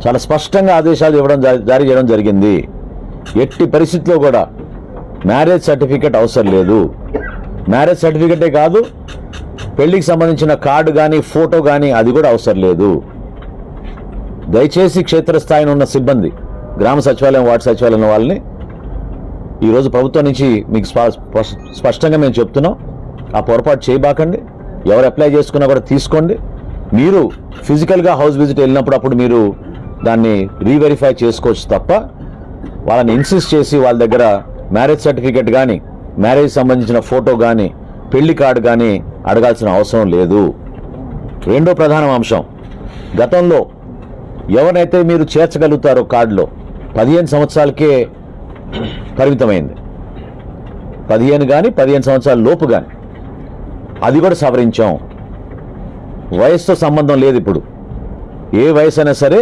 చాలా స్పష్టంగా ఆదేశాలు జారీ చేయడం జరిగింది. ఎట్టి పరిస్థితిలో కూడా మ్యారేజ్ సర్టిఫికెట్ అవసరం లేదు. మ్యారేజ్ సర్టిఫికెటే కాదు, పెళ్లికి సంబంధించిన కార్డు కానీ ఫోటో కానీ అది కూడా అవసరం లేదు. దయచేసి క్షేత్రస్థాయిన ఉన్న సిబ్బంది, గ్రామ సచివాలయం, వార్డు సచివాలయం వాళ్ళని ఈరోజు ప్రభుత్వం నుంచి మీకు స్పష్టంగా మేము చెప్తున్నాం, ఆ పొరపాటు చేయబాకండి. ఎవరు అప్లై చేసుకున్నా కూడా తీసుకోండి. మీరు ఫిజికల్గా హౌస్ విజిట్ వెళ్ళినప్పుడు అప్పుడు మీరు దాన్ని రీవెరిఫై చేసుకోవచ్చు తప్ప వాళ్ళని ఇన్సిస్ట్ చేసి వాళ్ళ దగ్గర మ్యారేజ్ సర్టిఫికెట్ కానీ, మ్యారేజ్ సంబంధించిన ఫోటో కానీ, పెళ్లి కార్డు కానీ అడగాల్సిన అవసరం లేదు. రెండో ప్రధాన అంశం, గతంలో ఎవరినైతే మీరు చేర్చగలుగుతారో కార్డులో 15 సంవత్సరాలకే పరిమితమైంది. 15 కానీ 15 సంవత్సరాల లోపు కానీ అది కూడా సవరించాం. వయసుతో సంబంధం లేదు. ఇప్పుడు ఏ వయసు అయినా సరే